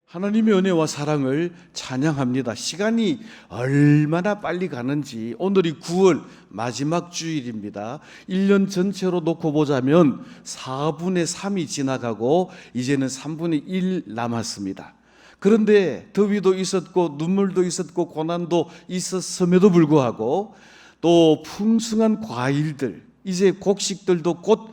하나님의 은혜와 사랑을 찬양합니다. 시간이 얼마나 빨리 가는지. 오늘이 9월 마지막 주일입니다. 1년 전체로 놓고 보자면 4분의 3이 지나가고 이제는 3분의 1 남았습니다. 그런데 더위도 있었고 눈물도 있었고 고난도 있었음에도 불구하고 또 풍성한 과일들, 이제 곡식들도 곧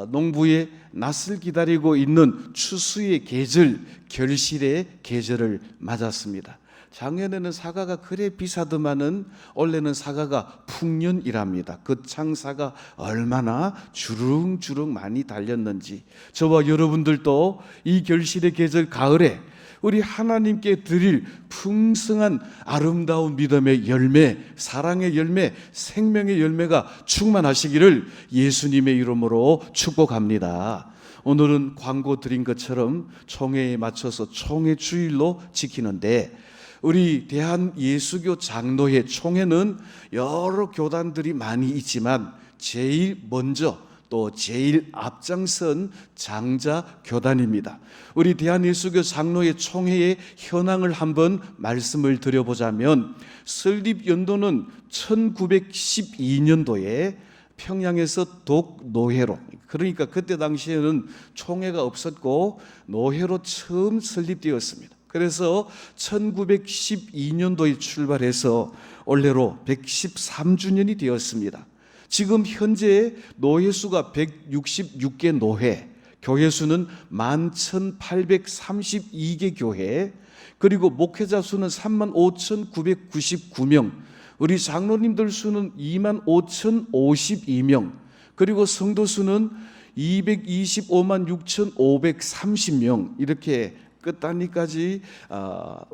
농부의 낫을 기다리고 있는 추수의 계절, 결실의 계절을 맞았습니다. 작년에는 사과가 그래 비싸더만은 올해는 사과가 풍년이랍니다. 그 창사가 얼마나 주릉주릉 많이 달렸는지. 저와 여러분들도 이 결실의 계절 가을에 우리 하나님께 드릴 풍성한 아름다운 믿음의 열매, 사랑의 열매, 생명의 열매가 충만하시기를 예수님의 이름으로 축복합니다. 오늘은 광고 드린 것처럼 총회에 맞춰서 총회 주일로 지키는데, 우리 대한예수교 장로회 총회는 여러 교단들이 많이 있지만 제일 먼저 또 제일 앞장선 장자 교단입니다. 우리 대한예수교 장로회 총회의 현황을 한번 말씀을 드려보자면, 설립 연도는 1912년도에 평양에서 독노회로, 그러니까 그때 당시에는 총회가 없었고 노회로 처음 설립되었습니다. 그래서 1912년도에 출발해서 올해로 113주년이 되었습니다. 지금 현재 노회 수가 166개 노회, 교회 수는 11,832개 교회, 그리고 목회자 수는 35,999명, 우리 장로님들 수는 25,052명, 그리고 성도 수는 225만6,530명, 이렇게 끝단위까지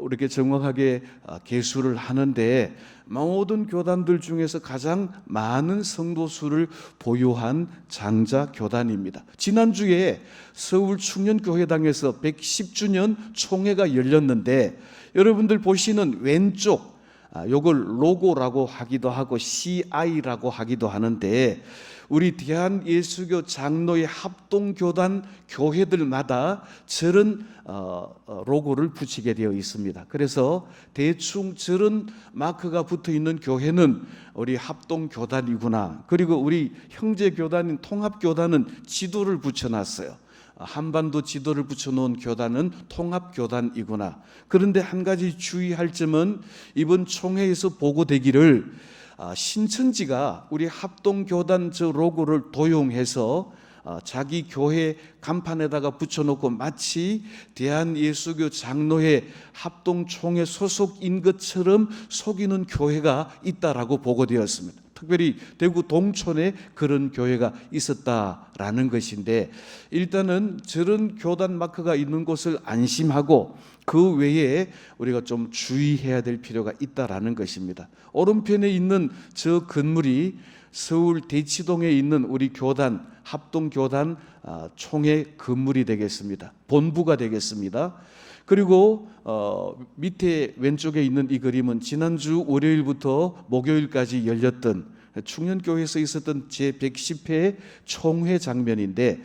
이렇게 정확하게 계수를 하는데, 모든 교단들 중에서 가장 많은 성도 수를 보유한 장자 교단입니다. 지난주에 서울 충년교회당에서 110주년 총회가 열렸는데, 여러분들 보시는 왼쪽, 요걸 로고라고 하기도 하고 CI라고 하기도 하는데, 우리 대한예수교 장로의 합동교단 교회들마다 저런 로고를 붙이게 되어 있습니다. 그래서 대충 저런 마크가 붙어 있는 교회는 우리 합동교단이구나. 그리고 우리 형제교단인 통합교단은 지도를 붙여놨어요. 한반도 지도를 붙여놓은 교단은 통합교단이구나. 그런데 한 가지 주의할 점은, 이번 총회에서 보고되기를 신천지가 우리 합동교단 저 로고를 도용해서 자기 교회 간판에다가 붙여놓고 마치 대한예수교 장로회 합동총회 소속인 것처럼 속이는 교회가 있다라고 보고되었습니다. 특별히 대구 동촌에 그런 교회가 있었다라는 것인데, 일단은 저런 교단 마크가 있는 곳을 안심하고 그 외에 우리가 좀 주의해야 될 필요가 있다라는 것입니다. 오른편에 있는 저 건물이 서울 대치동에 있는 우리 교단, 합동교단 총회 건물이 되겠습니다. 본부가 되겠습니다. 그리고 밑에 왼쪽에 있는 이 그림은 지난주 월요일부터 목요일까지 열렸던 충년교회에서 있었던 제110회 총회 장면인데,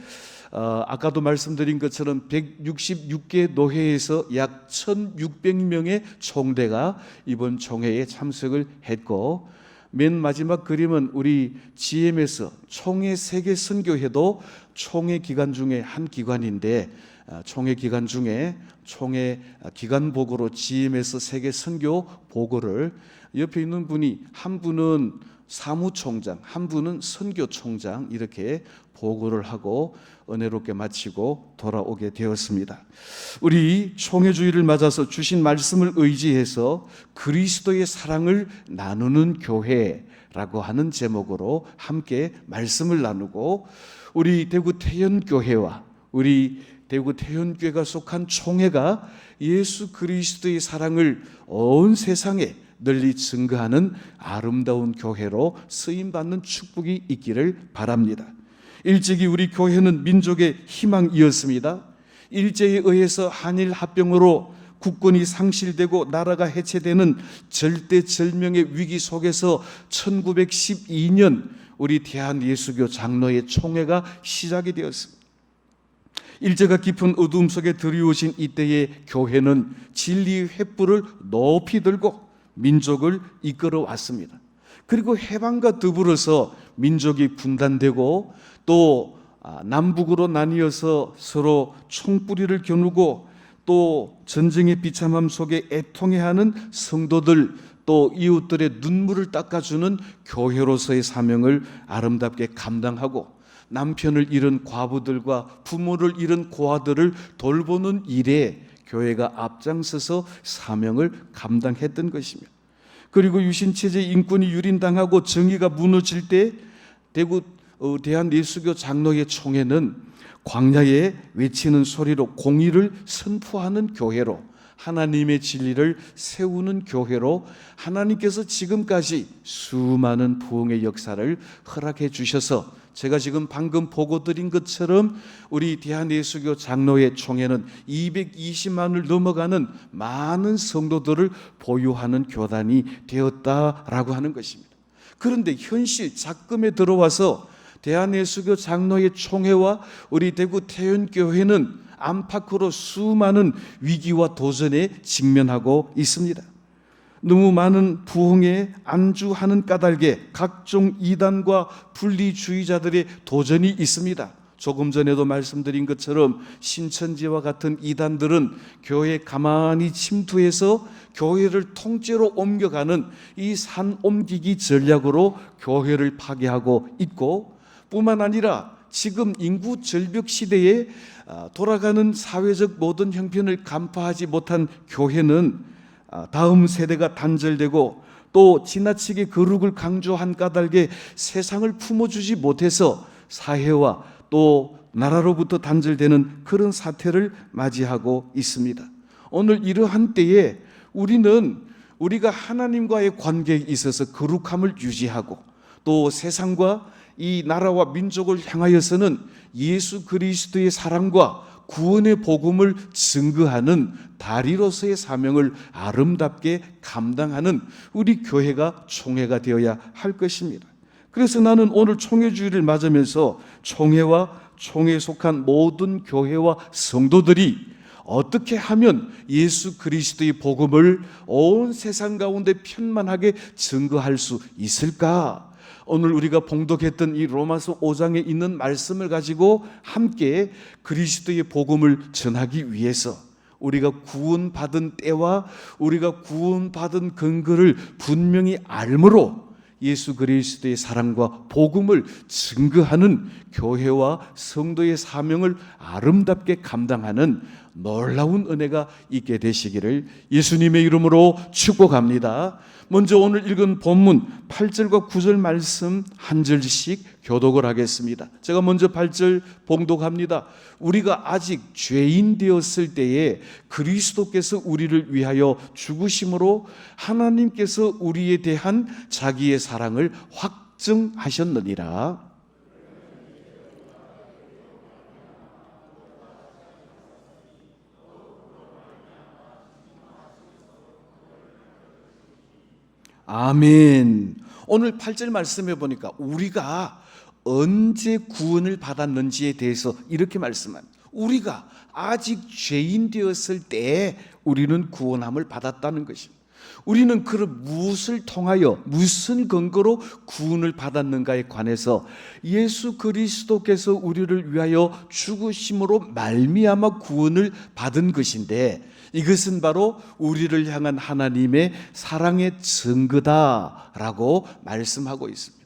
아까도 말씀드린 것처럼 166개 노회에서 약 1,600명의 총대가 이번 총회에 참석을 했고, 맨 마지막 그림은 우리 GM에서 총회 세계 선교회도 총회 기간 중에 한 기관인데, 총회 기간 중에 총회 기간복으로 GM에서 세계 선교 보고를, 옆에 있는 분이 한 분은 사무총장, 한 분은 선교총장, 이렇게 보고를 하고 은혜롭게 마치고 돌아오게 되었습니다. 우리 총회주의를 맞아서 주신 말씀을 의지해서 그리스도의 사랑을 나누는 교회라고 하는 제목으로 함께 말씀을 나누고, 우리 대구 태연교회와 우리 대구 태연교회가 속한 총회가 예수 그리스도의 사랑을 온 세상에 널리 증거하는 아름다운 교회로 쓰임받는 축복이 있기를 바랍니다. 일찍이 우리 교회는 민족의 희망이었습니다. 일제에 의해서 한일 합병으로 국권이 상실되고 나라가 해체되는 절대절명의 위기 속에서 1912년 우리 대한예수교 장로회 총회가 시작이 되었습니다. 일제가 깊은 어두움 속에 들이오신 이때의 교회는 진리의 횃불을 높이 들고 민족을 이끌어 왔습니다. 그리고 해방과 더불어서 민족이 분단되고 또 남북으로 나뉘어서 서로 총뿌리를 겨누고 또 전쟁의 비참함 속에 애통해하는 성도들, 또 이웃들의 눈물을 닦아주는 교회로서의 사명을 아름답게 감당하고, 남편을 잃은 과부들과 부모를 잃은 고아들을 돌보는 일에 교회가 앞장서서 사명을 감당했던 것입니다. 그리고 유신체제 인권이 유린당하고 정의가 무너질 때 대구 대한예수교 장로회 총회는 광야에 외치는 소리로 공의를 선포하는 교회로, 하나님의 진리를 세우는 교회로 하나님께서 지금까지 수많은 부흥의 역사를 허락해 주셔서, 제가 지금 방금 보고 드린 것처럼 우리 대한예수교 장로회 총회는 220만을 넘어가는 많은 성도들을 보유하는 교단이 되었다라고 하는 것입니다. 그런데 현실 작금에 들어와서 대한예수교 장로회 총회와 우리 대구 태연교회는 안팎으로 수많은 위기와 도전에 직면하고 있습니다. 너무 많은 부흥에 안주하는 까닭에 각종 이단과 분리주의자들의 도전이 있습니다. 조금 전에도 말씀드린 것처럼 신천지와 같은 이단들은 교회에 가만히 침투해서 교회를 통째로 옮겨가는 이 산옮기기 전략으로 교회를 파괴하고 있고, 뿐만 아니라 지금 인구 절벽 시대에 돌아가는 사회적 모든 형편을 간파하지 못한 교회는 다음 세대가 단절되고, 또 지나치게 거룩을 강조한 까닭에 세상을 품어주지 못해서 사회와 또 나라로부터 단절되는 그런 사태를 맞이하고 있습니다. 오늘 이러한 때에 우리가 하나님과의 관계에 있어서 거룩함을 유지하고, 또 세상과 이 나라와 민족을 향하여서는 예수 그리스도의 사랑과 구원의 복음을 증거하는 다리로서의 사명을 아름답게 감당하는 우리 교회가 총회가 되어야 할 것입니다. 그래서 나는 오늘 총회주의를 맞으면서 총회와 총회에 속한 모든 교회와 성도들이 어떻게 하면 예수 그리스도의 복음을 온 세상 가운데 편만하게 증거할 수 있을까? 오늘 우리가 봉독했던 이 로마서 5장에 있는 말씀을 가지고 함께 그리스도의 복음을 전하기 위해서, 우리가 구원받은 때와 우리가 구원받은 근거를 분명히 알므로 예수 그리스도의 사랑과 복음을 증거하는 교회와 성도의 사명을 아름답게 감당하는 놀라운 은혜가 있게 되시기를 예수님의 이름으로 축복합니다. 먼저 오늘 읽은 본문 8절과 9절 말씀 한 절씩 교독을 하겠습니다. 제가 먼저 8절 봉독합니다. 우리가 아직 죄인 되었을 때에 그리스도께서 우리를 위하여 죽으심으로 하나님께서 우리에 대한 자기의 사랑을 확증하셨느니라. 아멘. 오늘 8절 말씀해 보니까 우리가 언제 구원을 받았는지에 대해서 이렇게 말씀합니다. 우리가 아직 죄인 되었을 때 우리는 구원함을 받았다는 것입니다. 우리는 그럼 무엇을 통하여 무슨 근거로 구원을 받았는가에 관해서 예수 그리스도께서 우리를 위하여 죽으심으로 말미암아 구원을 받은 것인데, 이것은 바로 우리를 향한 하나님의 사랑의 증거다라고 말씀하고 있습니다.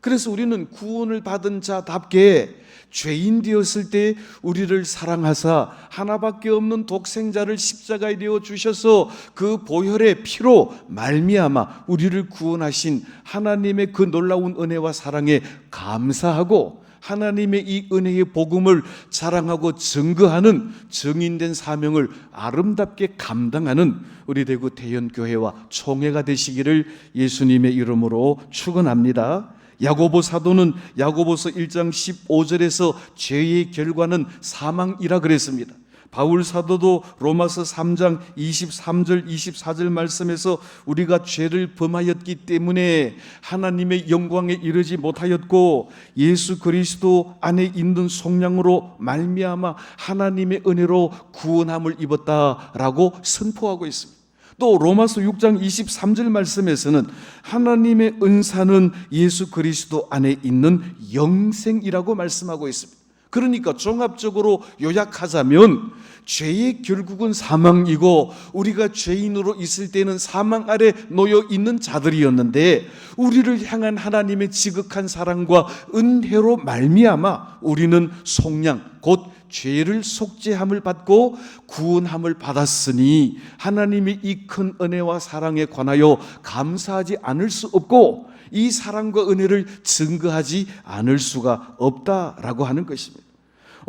그래서 우리는 구원을 받은 자답게 죄인 되었을 때 우리를 사랑하사 하나밖에 없는 독생자를 십자가에 내어 주셔서 그 보혈의 피로 말미암아 우리를 구원하신 하나님의 그 놀라운 은혜와 사랑에 감사하고, 하나님의 이 은혜의 복음을 자랑하고 증거하는 정인된 사명을 아름답게 감당하는 우리 대구 태연교회와 총회가 되시기를 예수님의 이름으로 축원합니다. 야고보 사도는 야고보서 1장 15절에서 죄의 결과는 사망이라 그랬습니다. 바울 사도도 로마서 3장 23절 24절 말씀에서 우리가 죄를 범하였기 때문에 하나님의 영광에 이르지 못하였고 예수 그리스도 안에 있는 속량으로 말미암아 하나님의 은혜로 구원함을 입었다라고 선포하고 있습니다. 또 로마서 6장 23절 말씀에서는 하나님의 은사는 예수 그리스도 안에 있는 영생이라고 말씀하고 있습니다. 그러니까 종합적으로 요약하자면 죄의 결국은 사망이고 우리가 죄인으로 있을 때는 사망 아래 놓여 있는 자들이었는데 우리를 향한 하나님의 지극한 사랑과 은혜로 말미암아 우리는 속량 곧 죄를 속죄함을 받고 구원함을 받았으니 하나님의 이 큰 은혜와 사랑에 관하여 감사하지 않을 수 없고 이 사랑과 은혜를 증거하지 않을 수가 없다라고 하는 것입니다.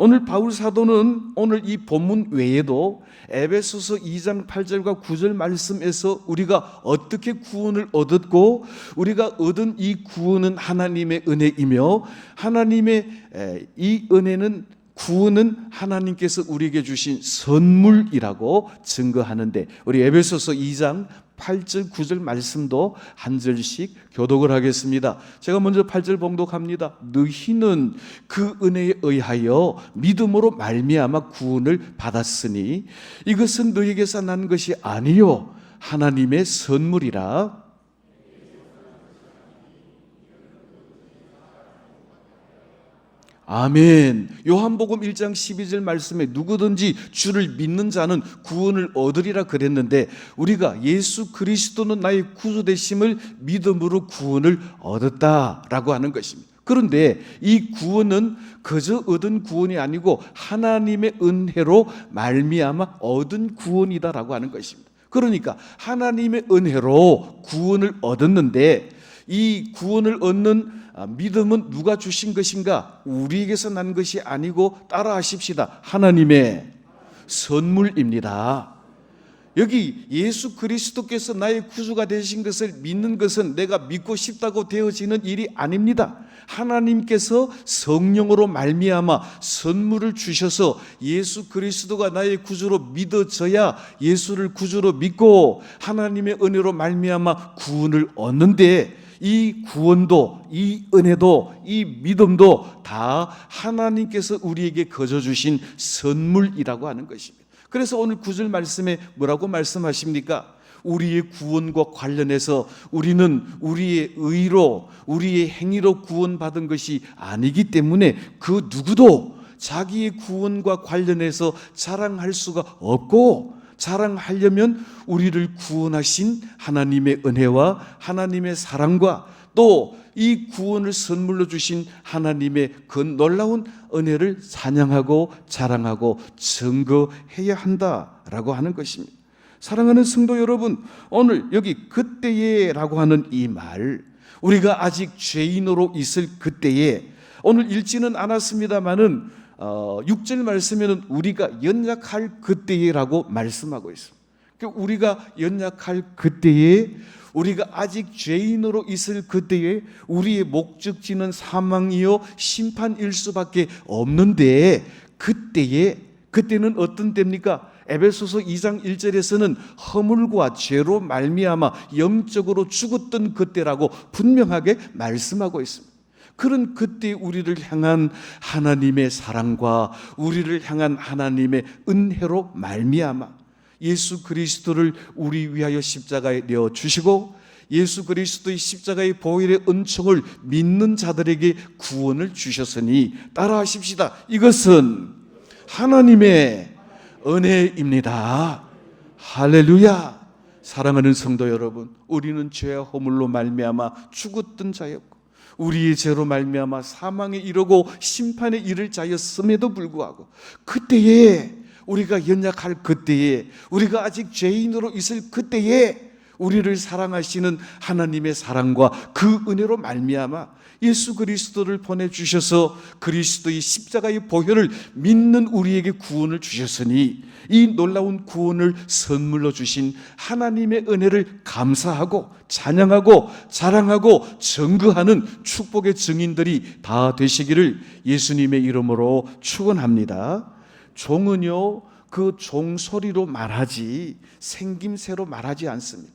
오늘 바울 사도는 오늘 이 본문 외에도 에베소서 2장 8절과 9절 말씀에서 우리가 어떻게 구원을 얻었고 우리가 얻은 이 구원은 하나님의 은혜이며 하나님의 이 은혜는 구원은 하나님께서 우리에게 주신 선물이라고 증거하는데 우리 에베소서 2장 8절 9절 말씀도 한 절씩 교독을 하겠습니다. 제가 먼저 8절 봉독합니다. 너희는 그 은혜에 의하여 믿음으로 말미암아 구원을 받았으니 이것은 너희에게서 난 것이 아니요 하나님의 선물이라. 아멘. 요한복음 1장 12절 말씀에 누구든지 주를 믿는 자는 구원을 얻으리라 그랬는데 우리가 예수 그리스도는 나의 구주 되심을 믿음으로 구원을 얻었다라고 하는 것입니다. 그런데 이 구원은 그저 얻은 구원이 아니고 하나님의 은혜로 말미암아 얻은 구원이다라고 하는 것입니다. 그러니까 하나님의 은혜로 구원을 얻었는데 이 구원을 얻는 믿음은 누가 주신 것인가? 우리에게서 난 것이 아니고 따라하십시다. 하나님의 선물입니다. 여기 예수 그리스도께서 나의 구주가 되신 것을 믿는 것은 내가 믿고 싶다고 되어지는 일이 아닙니다. 하나님께서 성령으로 말미암아 선물을 주셔서 예수 그리스도가 나의 구주로 믿어져야 예수를 구주로 믿고 하나님의 은혜로 말미암아 구원을 얻는데 이 구원도 이 은혜도 이 믿음도 다 하나님께서 우리에게 거저 주신 선물이라고 하는 것입니다. 그래서 오늘 9절 말씀에 뭐라고 말씀하십니까? 우리의 구원과 관련해서 우리는 우리의 의로 우리의 행위로 구원받은 것이 아니기 때문에 그 누구도 자기의 구원과 관련해서 자랑할 수가 없고 자랑하려면 우리를 구원하신 하나님의 은혜와 하나님의 사랑과 또 이 구원을 선물로 주신 하나님의 그 놀라운 은혜를 찬양하고 자랑하고 증거해야 한다라고 하는 것입니다. 사랑하는 성도 여러분, 오늘 여기 그때에라고 하는 이 말, 우리가 아직 죄인으로 있을 그때에 오늘 읽지는 않았습니다마는 6절 말씀에는 우리가 연약할 그때에라고 말씀하고 있습니다. 우리가 연약할 그때에 우리가 아직 죄인으로 있을 그때에 우리의 목적지는 사망이요 심판일 수밖에 없는데 그때는 어떤 때입니까? 에베소서 2장 1절에서는 허물과 죄로 말미암아 영적으로 죽었던 그때라고 분명하게 말씀하고 있습니다. 그런 그때 우리를 향한 하나님의 사랑과 우리를 향한 하나님의 은혜로 말미암아 예수 그리스도를 우리 위하여 십자가에 내어 주시고 예수 그리스도의 십자가의 보혈의 은총을 믿는 자들에게 구원을 주셨으니 따라하십시다. 이것은 하나님의 은혜입니다. 할렐루야. 사랑하는 성도 여러분, 우리는 죄와 허물로 말미암아 죽었던 자였고 우리의 죄로 말미암아 사망에 이르고 심판에 이를 자였음에도 불구하고 그때에 우리가 연약할 그때에 우리가 아직 죄인으로 있을 그때에 우리를 사랑하시는 하나님의 사랑과 그 은혜로 말미암아 예수 그리스도를 보내주셔서 그리스도의 십자가의 보혈을 믿는 우리에게 구원을 주셨으니 이 놀라운 구원을 선물로 주신 하나님의 은혜를 감사하고 찬양하고 자랑하고 증거하는 축복의 증인들이 다 되시기를 예수님의 이름으로 축원합니다. 종은요 그 종소리로 말하지 생김새로 말하지 않습니다.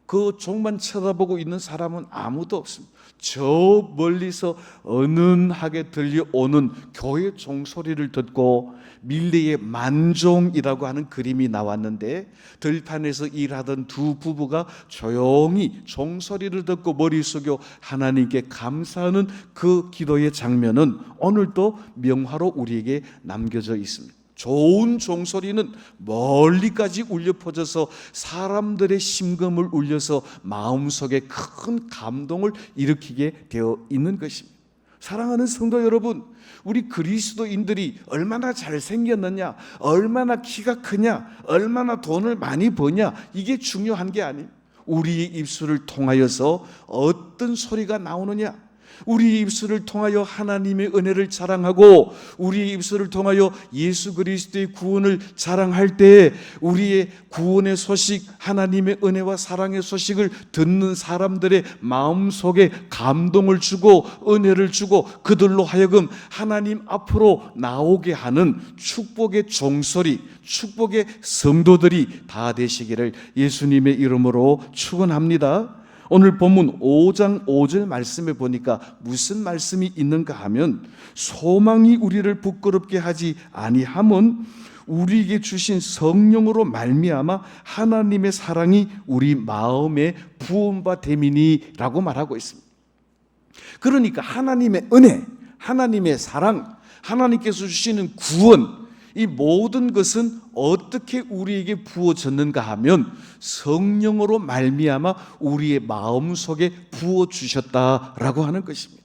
그 종만 쳐다보고 있는 사람은 아무도 없습니다. 저 멀리서 은은하게 들려오는 교회 종소리를 듣고 밀레의 만종이라고 하는 그림이 나왔는데, 들판에서 일하던 두 부부가 조용히 종소리를 듣고 머리 숙여 하나님께 감사하는 그 기도의 장면은 오늘도 명화로 우리에게 남겨져 있습니다. 좋은 종소리는 멀리까지 울려 퍼져서 사람들의 심금을 울려서 마음속에 큰 감동을 일으키게 되어 있는 것입니다. 사랑하는 성도 여러분, 우리 그리스도인들이 얼마나 잘생겼느냐, 얼마나 키가 크냐, 얼마나 돈을 많이 버냐, 이게 중요한 게 아니에요. 우리의 입술을 통하여서 어떤 소리가 나오느냐, 우리 입술을 통하여 하나님의 은혜를 자랑하고 우리 입술을 통하여 예수 그리스도의 구원을 자랑할 때 우리의 구원의 소식, 하나님의 은혜와 사랑의 소식을 듣는 사람들의 마음속에 감동을 주고 은혜를 주고 그들로 하여금 하나님 앞으로 나오게 하는 축복의 종소리, 축복의 성도들이 다 되시기를 예수님의 이름으로 축원합니다. 오늘 본문 5장 5절 말씀에 보니까 무슨 말씀이 있는가 하면, 소망이 우리를 부끄럽게 하지 아니함은 우리에게 주신 성령으로 말미암아 하나님의 사랑이 우리 마음에 부음바 됨이니라고 말하고 있습니다. 그러니까 하나님의 은혜, 하나님의 사랑, 하나님께서 주시는 구원, 이 모든 것은 어떻게 우리에게 부어졌는가 하면 성령으로 말미암아 우리의 마음속에 부어주셨다라고 하는 것입니다.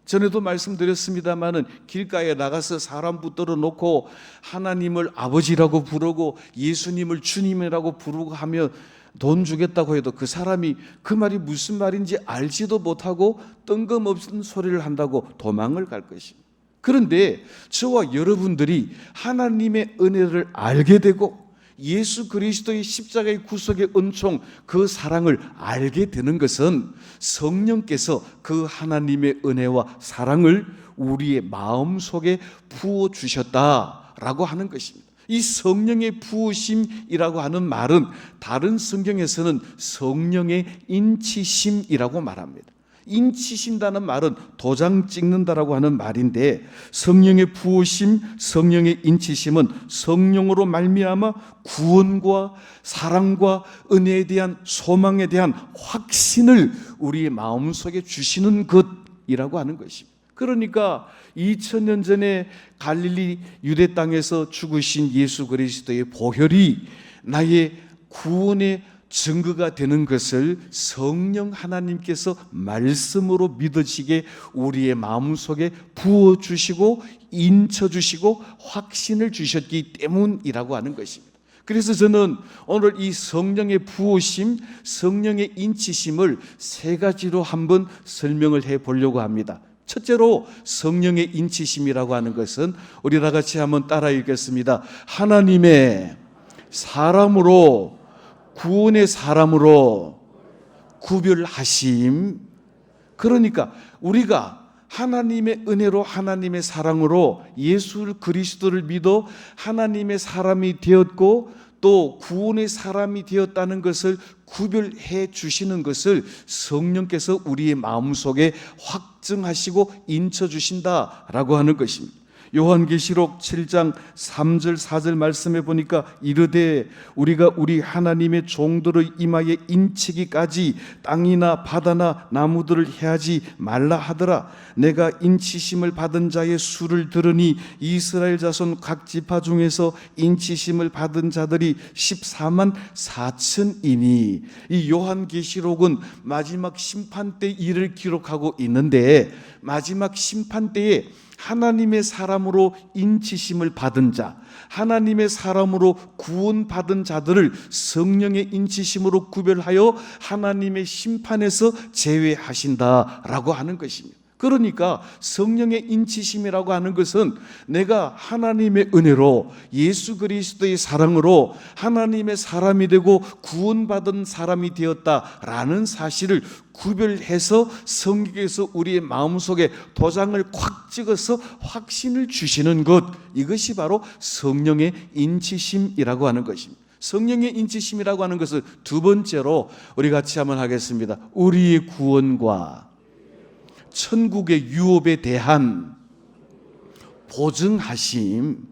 전에도 말씀드렸습니다마는 길가에 나가서 사람 붙들어 놓고 하나님을 아버지라고 부르고 예수님을 주님이라고 부르고 하면 돈 주겠다고 해도 그 사람이 그 말이 무슨 말인지 알지도 못하고 뜬금없는 소리를 한다고 도망을 갈 것입니다. 그런데 저와 여러분들이 하나님의 은혜를 알게 되고 예수 그리스도의 십자가의 구속의 은총, 그 사랑을 알게 되는 것은 성령께서 그 하나님의 은혜와 사랑을 우리의 마음속에 부어주셨다라고 하는 것입니다. 이 성령의 부으심이라고 하는 말은 다른 성경에서는 성령의 인치심이라고 말합니다. 인치신다는 말은 도장 찍는다라고 하는 말인데, 성령의 부으심, 성령의 인치심은 성령으로 말미암아 구원과 사랑과 은혜에 대한 소망에 대한 확신을 우리의 마음속에 주시는 것이라고 하는 것입니다. 그러니까 2000년 전에 갈릴리 유대 땅에서 죽으신 예수 그리스도의 보혈이 나의 구원의 증거가 되는 것을 성령 하나님께서 말씀으로 믿어지게 우리의 마음속에 부어주시고 인쳐주시고 확신을 주셨기 때문이라고 하는 것입니다. 그래서 저는 오늘 이 성령의 부으심, 성령의 인치심을 세 가지로 한번 설명을 해보려고 합니다. 첫째로 성령의 인치심이라고 하는 것은 우리 다 같이 한번 따라 읽겠습니다. 하나님의 사람으로, 구원의 사람으로 구별하심. 그러니까 우리가 하나님의 은혜로, 하나님의 사랑으로 예수 그리스도를 믿어 하나님의 사람이 되었고 또 구원의 사람이 되었다는 것을 구별해 주시는 것을 성령께서 우리의 마음속에 확증하시고 인쳐 주신다라고 하는 것입니다. 요한계시록 7장 3절 4절 말씀해 보니까 이르되 우리가 우리 하나님의 종들의 이마에 인치기까지 땅이나 바다나 나무들을 해하지 말라 하더라. 내가 인치심을 받은 자의 수를 들으니 이스라엘 자손 각 지파 중에서 인치심을 받은 자들이 14만 4천이니. 이 요한계시록은 마지막 심판 때 일을 기록하고 있는데, 마지막 심판 때에 하나님의 사람으로 인치심을 받은 자, 하나님의 사람으로 구원받은 자들을 성령의 인치심으로 구별하여 하나님의 심판에서 제외하신다라고 하는 것입니다. 그러니까 성령의 인치심이라고 하는 것은 내가 하나님의 은혜로 예수 그리스도의 사랑으로 하나님의 사람이 되고 구원받은 사람이 되었다라는 사실을 구별해서 성경에서 우리의 마음속에 도장을 콱 찍어서 확신을 주시는 것, 이것이 바로 성령의 인치심이라고 하는 것입니다. 성령의 인치심이라고 하는 것을 두 번째로 우리 같이 한번 하겠습니다. 우리의 구원과 천국의 유업에 대한 보증하심,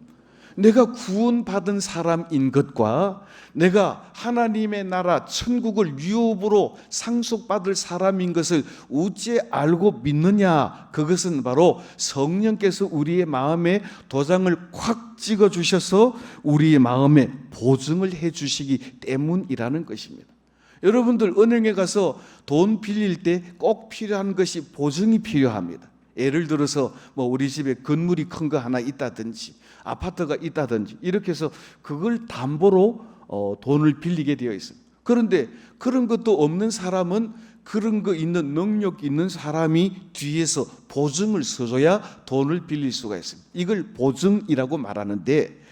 내가 구원받은 사람인 것과 내가 하나님의 나라 천국을 유업으로 상속받을 사람인 것을 어찌 알고 믿느냐, 그것은 바로 성령께서 우리의 마음에 도장을 콱 찍어 주셔서 우리의 마음에 보증을 해 주시기 때문이라는 것입니다. 여러분들 은행에 가서 돈 빌릴 때 꼭 필요한 것이 보증이 필요합니다. 예를 들어서 우리 집에 건물이 큰 거 하나 있다든지 아파트가 있다든지 이렇게 해서 그걸 담보로 돈을 빌리게 되어 있습니다. 그런데 그런 것도 없는 사람은 그런 거 있는 능력 있는 사람이 뒤에서 보증을 서줘야 돈을 빌릴 수가 있습니다. 이걸 보증이라고 말하는데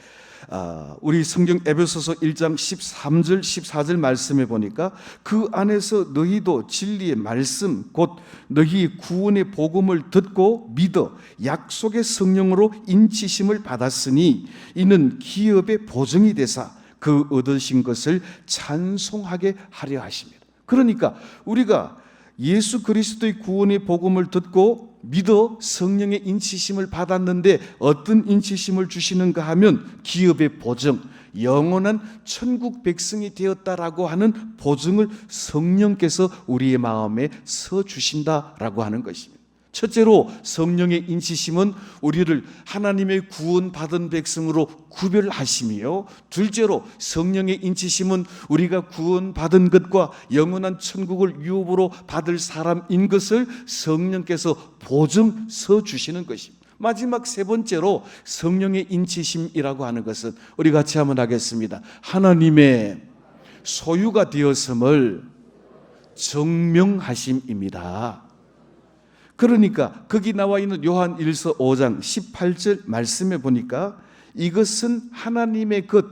우리 성경 에베소서 1장 13절 14절 말씀에 보니까 그 안에서 너희도 진리의 말씀 곧 너희 구원의 복음을 듣고 믿어 약속의 성령으로 인치심을 받았으니 이는 기업의 보증이 되사 그 얻으신 것을 찬송하게 하려 하십니다. 그러니까 우리가 예수 그리스도의 구원의 복음을 듣고 믿어 성령의 인치심을 받았는데 어떤 인치심을 주시는가 하면 기업의 보증, 영원한 천국 백성이 되었다라고 하는 보증을 성령께서 우리의 마음에 서주신다라고 하는 것입니다. 첫째로 성령의 인치심은 우리를 하나님의 구원받은 백성으로 구별하심이요, 둘째로 성령의 인치심은 우리가 구원받은 것과 영원한 천국을 유업으로 받을 사람인 것을 성령께서 보증 서주시는 것입니다. 마지막 세 번째로 성령의 인치심이라고 하는 것은 우리 같이 한번 하겠습니다. 하나님의 소유가 되었음을 증명하심입니다. 그러니까 거기 나와 있는 요한 1서 5장 18절 말씀에 보니까 이것은 하나님의 것,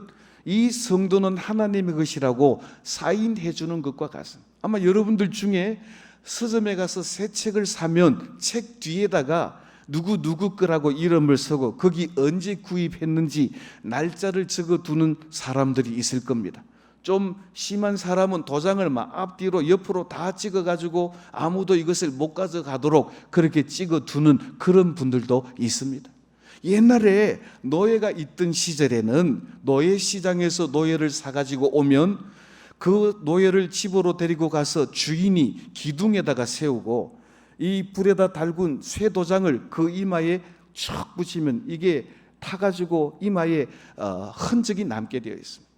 이 성도는 하나님의 것이라고 사인해 주는 것과 같습니다. 아마 여러분들 중에 서점에 가서 새 책을 사면 책 뒤에다가 누구 거라고 이름을 쓰고 거기 언제 구입했는지 날짜를 적어두는 사람들이 있을 겁니다. 좀 심한 사람은 도장을 막 앞뒤로 옆으로 다 찍어가지고 아무도 이것을 못 가져가도록 그렇게 찍어두는 그런 분들도 있습니다. 옛날에 노예가 있던 시절에는 노예시장에서 노예를 사가지고 오면 그 노예를 집으로 데리고 가서 주인이 기둥에다가 세우고 이 불에다 달군 쇠도장을 그 이마에 촥 붙이면 이게 타가지고 이마에 흔적이 남게 되어 있습니다.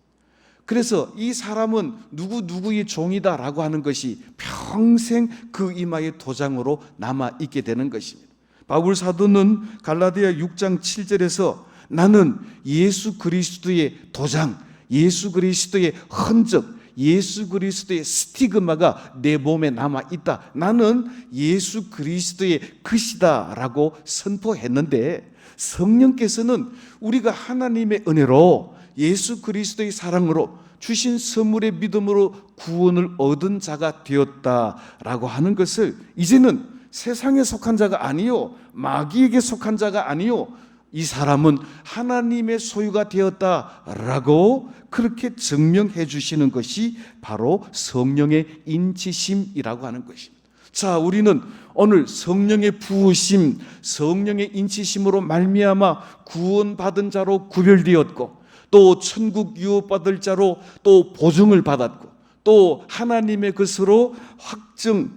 그래서 이 사람은 누구의 종이다라고 하는 것이 평생 그 이마의 도장으로 남아있게 되는 것입니다. 바울 사도는 갈라디아 6장 7절에서 나는 예수 그리스도의 도장, 예수 그리스도의 흔적, 예수 그리스도의 스티그마가 내 몸에 남아있다, 나는 예수 그리스도의 것이다 라고 선포했는데, 성령께서는 우리가 하나님의 은혜로 예수 그리스도의 사랑으로 주신 선물의 믿음으로 구원을 얻은 자가 되었다라고 하는 것을 이제는 세상에 속한 자가 아니요, 마귀에게 속한 자가 아니요, 이 사람은 하나님의 소유가 되었다라고 그렇게 증명해 주시는 것이 바로 성령의 인치심이라고 하는 것입니다. 자, 우리는 오늘 성령의 부으심, 성령의 인치심으로 말미암아 구원받은 자로 구별되었고 또 천국 유업받을 자로 또 보증을 받았고 또 하나님의 것으로 확증,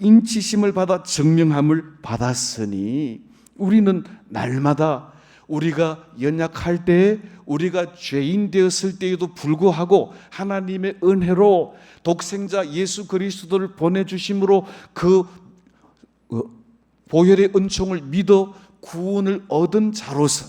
인치심을 받아 증명함을 받았으니 우리는 날마다 우리가 연약할 때, 우리가 죄인 되었을 때에도 불구하고 하나님의 은혜로 독생자 예수 그리스도를 보내주심으로 그 보혈의 은총을 믿어 구원을 얻은 자로서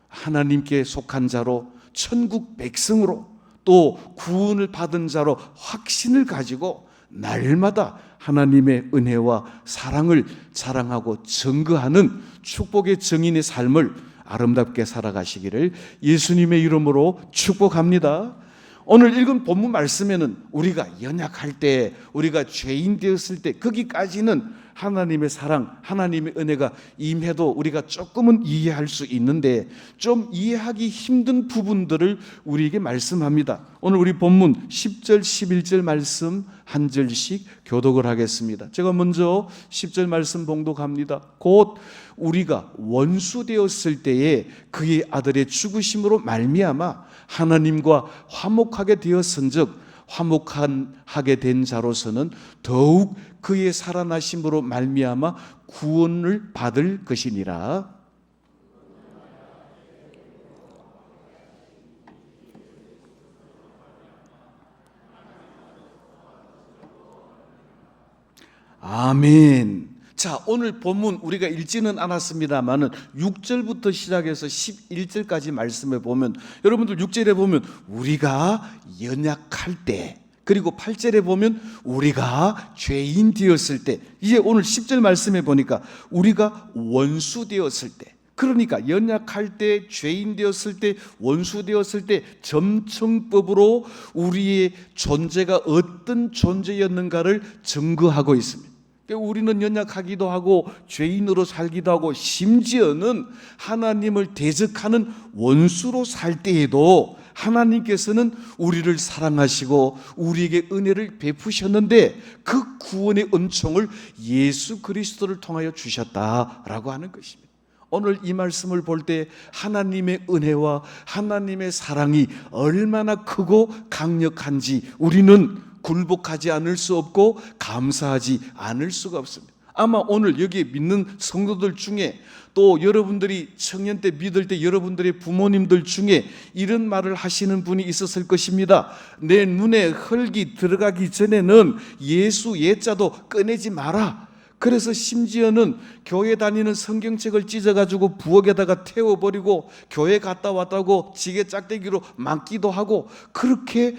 하나님께 속한 자로 천국 백성으로 또 구원을 받은 자로 확신을 가지고 날마다 하나님의 은혜와 사랑을 자랑하고 증거하는 축복의 증인의 삶을 아름답게 살아가시기를 예수님의 이름으로 축복합니다. 오늘 읽은 본문 말씀에는 우리가 연약할 때, 우리가 죄인 되었을 때, 거기까지는 하나님의 사랑, 하나님의 은혜가 임해도 우리가 조금은 이해할 수 있는데 좀 이해하기 힘든 부분들을 우리에게 말씀합니다. 오늘 우리 본문 10절, 11절 말씀 한 절씩 교독을 하겠습니다. 제가 먼저 10절 말씀 봉독합니다. 곧 우리가 원수 되었을 때에 그의 아들의 죽으심으로 말미암아 하나님과 화목하게 되었은즉 화목하게 된 자로서는 더욱 그의 살아나심으로 말미암아 구원을 받을 것이니라. 아멘. 자, 오늘 본문 우리가 읽지는 않았습니다만은 6절부터 시작해서 11절까지 말씀해 보면, 여러분들 6절에 보면 우리가 연약할 때, 그리고 8절에 보면 우리가 죄인 되었을 때, 이제 오늘 10절 말씀해 보니까 우리가 원수 되었을 때, 그러니까 연약할 때, 죄인 되었을 때, 원수 되었을 때 점층법으로 우리의 존재가 어떤 존재였는가를 증거하고 있습니다. 우리는 연약하기도 하고 죄인으로 살기도 하고 심지어는 하나님을 대적하는 원수로 살 때에도 하나님께서는 우리를 사랑하시고 우리에게 은혜를 베푸셨는데 그 구원의 은총을 예수 그리스도를 통하여 주셨다라고 하는 것입니다. 오늘 이 말씀을 볼 때 하나님의 은혜와 하나님의 사랑이 얼마나 크고 강력한지 우리는 굴복하지 않을 수 없고 감사하지 않을 수가 없습니다. 아마 오늘 여기 믿는 성도들 중에 또 여러분들이 청년 때 믿을 때 여러분들의 부모님들 중에 이런 말을 하시는 분이 있었을 것입니다. 내 눈에 흙이 들어가기 전에는 예수 예자도 꺼내지 마라. 그래서 심지어는 교회 다니는 성경책을 찢어가지고 부엌에다가 태워버리고 교회 갔다 왔다고 지게 짝대기로 맞기도 하고 그렇게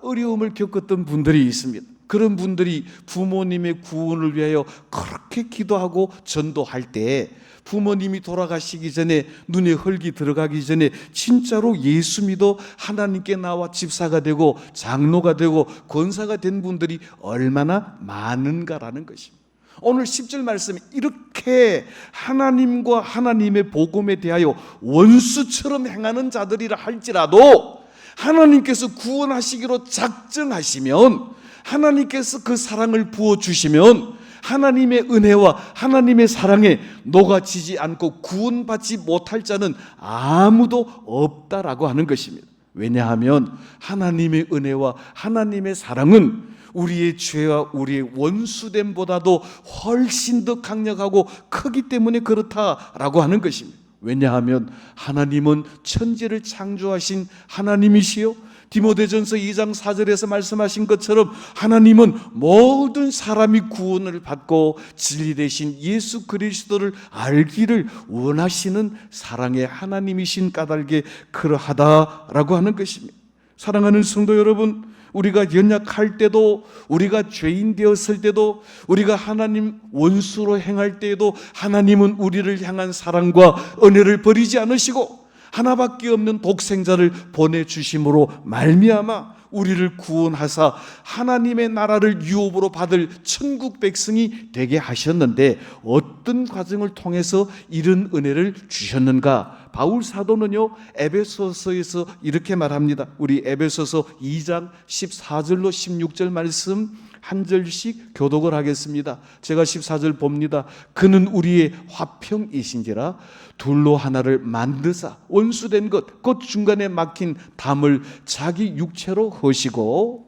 어려움을 겪었던 분들이 있습니다. 그런 분들이 부모님의 구원을 위하여 그렇게 기도하고 전도할 때 부모님이 돌아가시기 전에 눈에 흙이 들어가기 전에 진짜로 예수 믿어 하나님께 나와 집사가 되고 장로가 되고 권사가 된 분들이 얼마나 많은가라는 것입니다. 오늘 10절 말씀이 이렇게 하나님과 하나님의 복음에 대하여 원수처럼 행하는 자들이라 할지라도 하나님께서 구원하시기로 작정하시면, 하나님께서 그 사랑을 부어주시면 하나님의 은혜와 하나님의 사랑에 녹아지지 않고 구원받지 못할 자는 아무도 없다라고 하는 것입니다. 왜냐하면 하나님의 은혜와 하나님의 사랑은 우리의 죄와 우리의 원수됨보다도 훨씬 더 강력하고 크기 때문에 그렇다라고 하는 것입니다. 왜냐하면 하나님은 천지를 창조하신 하나님이시요, 디모데전서 2장 4절에서 말씀하신 것처럼 하나님은 모든 사람이 구원을 받고 진리 되신 예수 그리스도를 알기를 원하시는 사랑의 하나님이신 까닭에 그러하다라고 하는 것입니다. 사랑하는 성도 여러분, 우리가 연약할 때도, 우리가 죄인 되었을 때도, 우리가 하나님 원수로 행할 때에도 하나님은 우리를 향한 사랑과 은혜를 버리지 않으시고 하나밖에 없는 독생자를 보내주심으로 말미암아 우리를 구원하사 하나님의 나라를 유업으로 받을 천국 백성이 되게 하셨는데 어떤 과정을 통해서 이런 은혜를 주셨는가? 바울 사도는요, 에베소서에서 이렇게 말합니다. 우리 에베소서 2장 14절로 16절 말씀 한 절씩 교독을 하겠습니다. 제가 14절 봅니다. 그는 우리의 화평이신지라 둘로 하나를 만드사 원수된 것 곧 중간에 막힌 담을 자기 육체로 허시고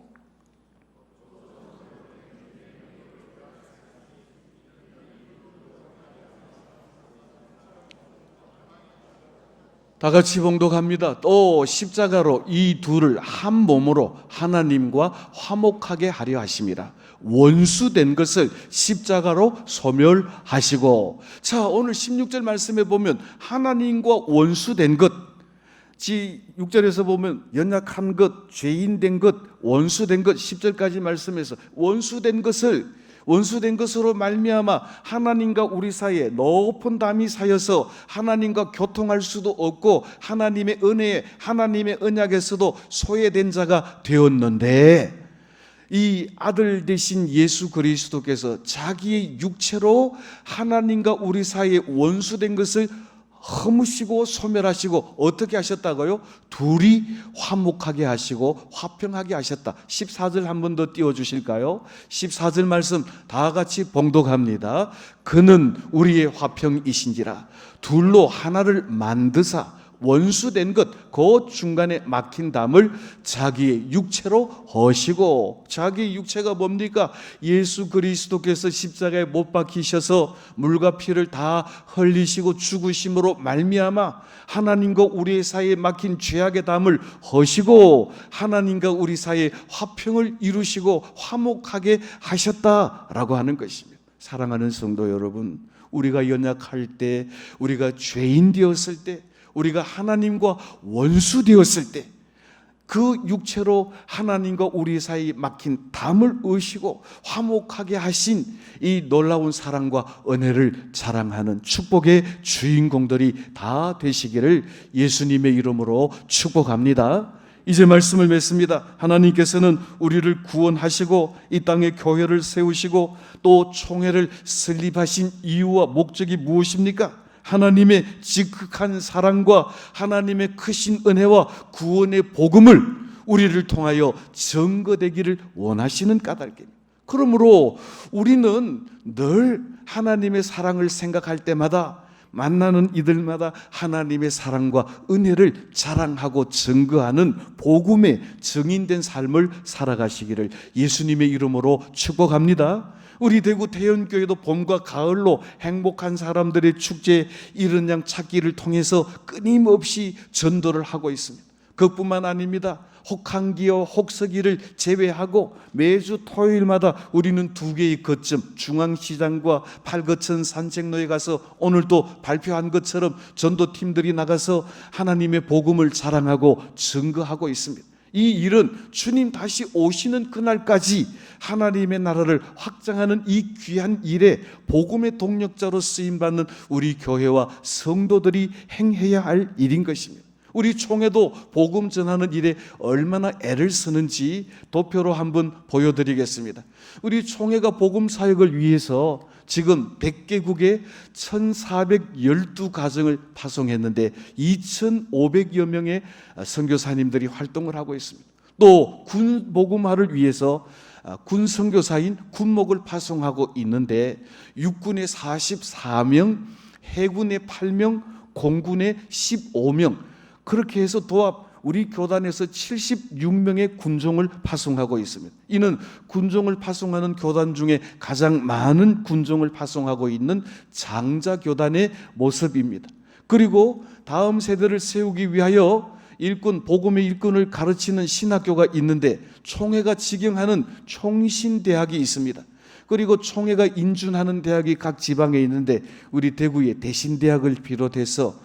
다 같이 봉독합니다. 또 십자가로 이 둘을 한 몸으로 하나님과 화목하게 하려 하심이라. 원수된 것을 십자가로 소멸하시고. 자, 오늘 16절 말씀에 보면 하나님과 원수된 것, 6절에서 보면 연약한 것, 죄인 된 것, 원수된 것, 10절까지 말씀해서 원수된 것으로 말미암아 하나님과 우리 사이에 높은 담이 쌓여서 하나님과 교통할 수도 없고 하나님의 은혜에, 하나님의 언약에서도 소외된 자가 되었는데, 이 아들 되신 예수 그리스도께서 자기의 육체로 하나님과 우리 사이에 원수된 것을 허무시고 소멸하시고 어떻게 하셨다고요? 둘이 화목하게 하시고 화평하게 하셨다. 14절 한 번 더 띄워주실까요? 14절 말씀 다 같이 봉독합니다. 그는 우리의 화평이신지라 둘로 하나를 만드사 원수된 것, 그 중간에 막힌 담을 자기의 육체로 허시고, 자기의 육체가 뭡니까? 예수 그리스도께서 십자가에 못 박히셔서 물과 피를 다 흘리시고 죽으심으로 말미암아 하나님과 우리 사이에 막힌 죄악의 담을 허시고 하나님과 우리 사이에 화평을 이루시고 화목하게 하셨다라고 하는 것입니다. 사랑하는 성도 여러분, 우리가 연약할 때, 우리가 죄인 되었을 때, 우리가 하나님과 원수 되었을 때 그 육체로 하나님과 우리 사이에 막힌 담을 의시고 화목하게 하신 이 놀라운 사랑과 은혜를 자랑하는 축복의 주인공들이 다 되시기를 예수님의 이름으로 축복합니다. 이제 말씀을 맺습니다. 하나님께서는 우리를 구원하시고 이 땅에 교회를 세우시고 또 총회를 설립하신 이유와 목적이 무엇입니까? 하나님의 지극한 사랑과 하나님의 크신 은혜와 구원의 복음을 우리를 통하여 증거되기를 원하시는 까닭입니다. 그러므로 우리는 늘 하나님의 사랑을 생각할 때마다, 만나는 이들마다 하나님의 사랑과 은혜를 자랑하고 증거하는 복음의 증인된 삶을 살아가시기를 예수님의 이름으로 축복합니다. 우리 대구 대연교회도 봄과 가을로 행복한 사람들의 축제 이른 양 찾기를 통해서 끊임없이 전도를 하고 있습니다. 그뿐만 아닙니다. 혹한기와 혹서기를 제외하고 매주 토요일마다 우리는 2개의 거점, 중앙시장과 팔거천 산책로에 가서 오늘 또 발표한 것처럼 전도팀들이 나가서 하나님의 복음을 자랑하고 증거하고 있습니다. 이 일은 주님 다시 오시는 그날까지 하나님의 나라를 확장하는 이 귀한 일에 복음의 동력자로 쓰임받는 우리 교회와 성도들이 행해야 할 일인 것입니다. 우리 총회도 복음 전하는 일에 얼마나 애를 쓰는지 도표로 한번 보여드리겠습니다. 우리 총회가 복음 사역을 위해서 지금 100개국에 1412가정을 파송했는데 2500여 명의 선교사님들이 활동을 하고 있습니다. 또 군 복음화를 위해서 군 선교사인 군목을 파송하고 있는데 육군에 44명, 해군에 8명, 공군에 15명, 그렇게 해서 도합 우리 교단에서 76명의 군종을 파송하고 있습니다. 이는 군종을 파송하는 교단 중에 가장 많은 군종을 파송하고 있는 장자교단의 모습입니다. 그리고 다음 세대를 세우기 위하여 일꾼, 복음의 일꾼을 가르치는 신학교가 있는데 총회가 직영하는 총신대학이 있습니다. 그리고 총회가 인준하는 대학이 각 지방에 있는데 우리 대구의 대신대학을 비롯해서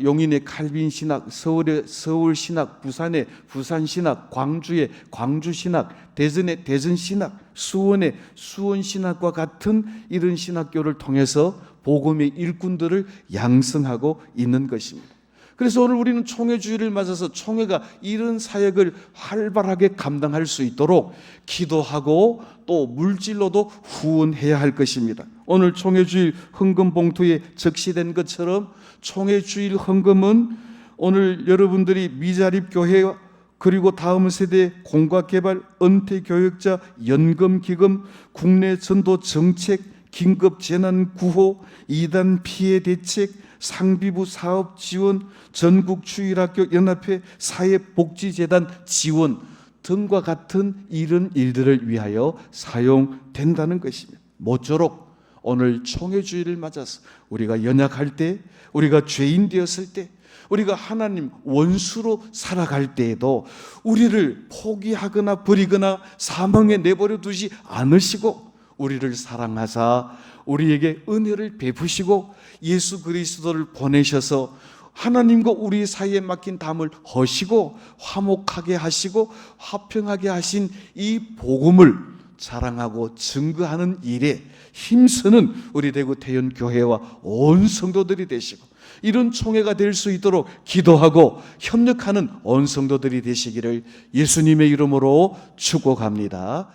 용인의 칼빈신학, 서울의 서울신학, 부산의 부산신학, 광주의 광주신학, 대전의 대전신학, 수원의 수원신학과 같은 이런 신학교를 통해서 복음의 일꾼들을 양성하고 있는 것입니다. 그래서 오늘 우리는 총회주의를 맞아서 총회가 이런 사역을 활발하게 감당할 수 있도록 기도하고 또 물질로도 후원해야 할 것입니다. 오늘 총회주일 헌금 봉투에 적시된 것처럼 총회주일 헌금은 오늘 여러분들이 미자립 교회와 그리고 다음 세대 공과개발, 은퇴교역자, 연금기금, 국내 전도 정책, 긴급재난구호, 이단 피해 대책, 상비부 사업 지원, 전국주일학교 연합회, 사회복지재단 지원 등과 같은 이런 일들을 위하여 사용된다는 것입니다. 모쪼록 오늘 총회주의를 맞아서 우리가 연약할 때, 우리가 죄인 되었을 때, 우리가 하나님 원수로 살아갈 때에도 우리를 포기하거나 버리거나 사망에 내버려 두지 않으시고 우리를 사랑하사 우리에게 은혜를 베푸시고 예수 그리스도를 보내셔서 하나님과 우리 사이에 막힌 담을 허시고 화목하게 하시고 화평하게 하신 이 복음을 자랑하고 증거하는 일에 힘쓰는 우리 대구 태연교회와 온 성도들이 되시고, 이런 총회가 될 수 있도록 기도하고 협력하는 온 성도들이 되시기를 예수님의 이름으로 축복합니다.